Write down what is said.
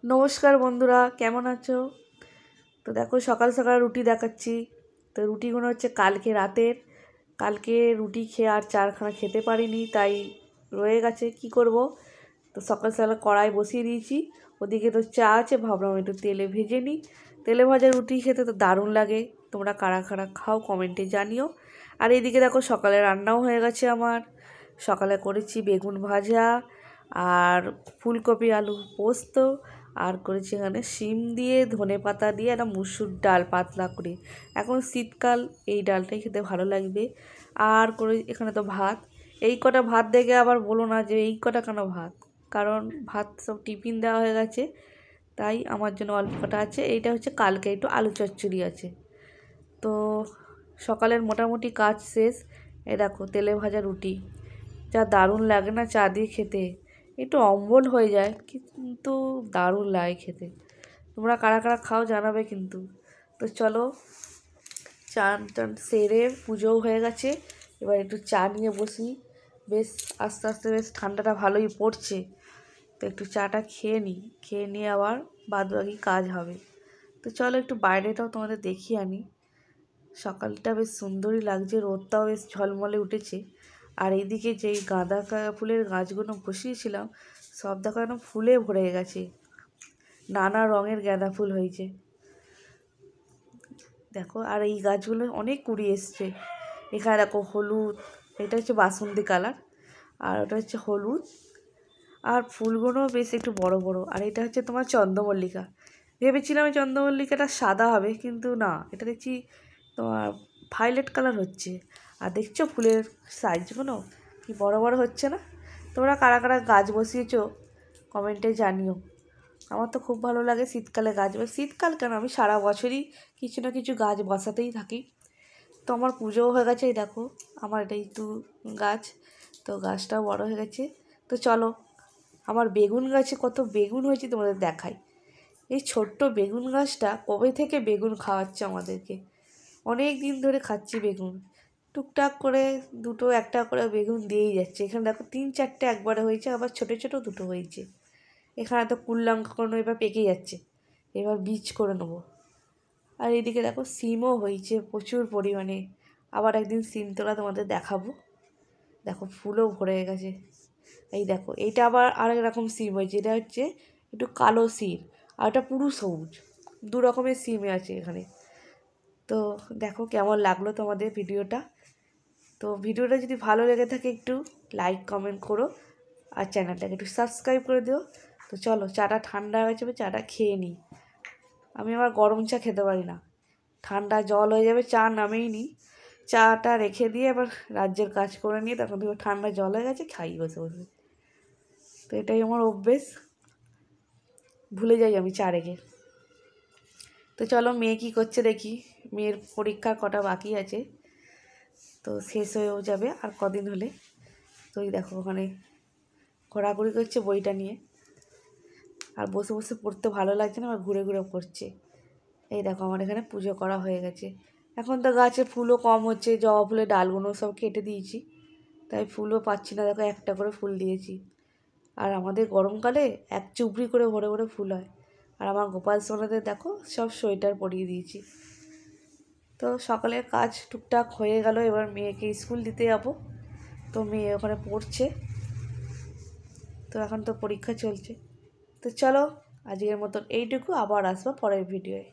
নমস্কার বন্ধুরা, কেমন আছো? তো দেখো সকাল সকাল রুটি দেখাচ্ছি। তো রুটিগুলো হচ্ছে কালকে রাতের। কালকে রুটি খেয়ে আর চারখানা খেতে পারিনি, তাই রয়ে গেছে। কি করব? তো সকাল সকাল কড়াই বসিয়ে দিয়েছি। ওদিকে তো চা আছে, ভাবলাম একটু তেলে ভেজে নিই। তেলে ভাজা রুটি খেতে তো দারুণ লাগে। তোমরা কারা কারা খাও কমেন্টে জানিও। আর এইদিকে দেখো সকালে রান্নাও হয়ে গেছে আমার। সকালে করেছি বেগুন ভাজা আর ফুলকপি আলু পোস্ত, আর করেছি এখানে শিম দিয়ে ধনেপাতা দিয়ে একটা মুসুর ডাল পাতলা করে। এখন শীতকাল, এই ডালটাই খেতে ভালো লাগবে। আর করে এখানে তো ভাত। এই কটা ভাত দেখে আবার বলো না যে এই কটা কেন ভাত, কারণ ভাত সব টিফিন দেওয়া হয়ে গেছে, তাই আমার জন্য অল্প কটা আছে। এইটা হচ্ছে কালকে একটু আলু চচ্চড়ি আছে। তো সকালের মোটামুটি কাজ শেষ। এই দেখো তেলে ভাজা রুটি, যা দারুণ লাগে না চা দিয়ে খেতে। একটু অম্বল হয়ে যায় কিন্তু দারুণ লাগে খেতে। তোমরা কারা কারা খাও জানাবে কিন্তু। তো চলো, চান টান সেরে পুজোও হয়ে গেছে, এবার একটু চা নিয়ে বসি। বেশ আস্তে আস্তে বেশ ঠান্ডাটা ভালোই পড়ছে, তো একটু চাটা খেয়ে নিই, খেয়ে নিয়ে আবার বাদবাকি কাজ হবে। তো চলো একটু বাইরেটাও তোমাদের দেখিয়ে আনি। সকালটা বেশ সুন্দরই লাগছে, রোদটাও বেশ ঝলমলে উঠেছে। আর এইদিকে যেই গাঁদা ফুলের গাছগুলো বসিয়েছিলাম, সব দেখো একদম ফুলে ভরে গেছে। নানা রঙের গাঁদা ফুল হয়েছে দেখো। আর এই গাছগুলো অনেক কুড়ি এসছে। এখানে দেখো হলুদ, এটা হচ্ছে বাসন্তী কালার, আর ওটা হচ্ছে হলুদ। আর ফুলগুলো বেশ একটু বড় বড়। আর এটা হচ্ছে তোমার চন্দ্রমল্লিকা। ভেবেছিলাম এই চন্দ্রমল্লিকাটা সাদা হবে, কিন্তু না, এটা দেখছি তোমার ভায়োলেট কালার হচ্ছে। আর দেখছো ফুলের সাইজগুলো কি বড় বড় হচ্ছে না? তোমরা কারা কারা গাছ বসিয়েছো কমেন্টে জানিও। আমার তো খুব ভালো লাগে শীতকালে গাছ, শীতকাল কেন, আমি সারা বছরই কিছু না কিছু গাছ বসাতেই থাকি। তো আমার পুজোও হয়ে গেছে। এই দেখো আমার এটা একটু গাছ, তো গাছটাও বড় হয়ে গেছে। তো চলো, আমার বেগুন গাছে কত বেগুন হয়েছে তোমাদের দেখাই। এই ছোট্ট বেগুন গাছটা কবে থেকে বেগুন খাওয়াচ্ছে আমাদেরকে, অনেক দিন ধরে খাচ্ছি বেগুন। টুকটাক করে দুটো একটা করে বেগুন দিয়েই যাচ্ছে। এখানে দেখো 3-4টে একবারে হয়েছে, আবার ছোটো ছোটো দুটো হয়েছে। এখানে তো কুললঙ্কা কোনো এবার পেকে যাচ্ছে, এবার বীজ করে নেবো। আর এইদিকে দেখো সিমও হয়েছে প্রচুর পরিমাণে। আবার একদিন সিম তোলা তোমাদের দেখাবো। দেখো ফুলও ভরে গেছে। এই দেখো এইটা আবার আরেক রকম সিম হয়েছে, এটা হচ্ছে একটু কালো সিম, আর এটা পুরো সবুজ। দু রকমের সিম আছে এখানে। তো দেখো কেমন লাগলো তোমাদের ভিডিওটা। তো ভিডিওটা যদি ভালো লেগে থাকে একটু লাইক কমেন্ট করো, আর চ্যানেলটাকে একটু সাবস্ক্রাইব করে দিও। তো চলো, চাটা ঠান্ডা হয়ে যাবে, চাটা খেয়ে নিই। আমি আবার গরম চা খেতে পারি না, ঠান্ডা জল হয়ে যাবে, চা নামেই নিই। চাটা রেখে দিয়ে এবার রাজ্যের কাজ করে নিয়ে তখন দেখবো ঠান্ডা জল হয়ে গেছে, খাই বসে বসে। তো এটাই আমার অভ্যেস, ভুলে যাই আমি চা রেখে। তো চলো মেয়ে কী করছে দেখি। মেয়ের পরীক্ষা কটা বাকি আছে, তো শেষ হয়েও যাবে আর কদিন হলে। তো এই দেখো ওখানে ঘোরাঘুরি করছে বইটা নিয়ে, আর বসে বসে পড়তে ভালো লাগছে না, আবার ঘুরে ঘুরে পড়ছে। এই দেখো আমার এখানে পুজো করা হয়ে গেছে। এখন তো গাছে ফুলও কম হচ্ছে, জবা ফুলের ডালগুলো সব কেটে দিয়েছি, তাই ফুলও পাচ্ছি না। দেখো একটা করে ফুল দিয়েছি। আর আমাদের গরমকালে এক চুবড়ি করে ভরে ভরে ফুল হয়। আর আমার গোপাল সোনাদের দেখো সব সোয়েটার পরিয়ে দিয়েছি। তো সকালের কাজ টুকটাক হয়ে গেল, এবার মেয়েকে স্কুল দিতে যাবো। তো মেয়ে ওখানে পড়ছে, তো এখন তো পরীক্ষা চলছে। তো চলো আজকের মতন এইটুকু, আবার আসবো পরের ভিডিওয়ে।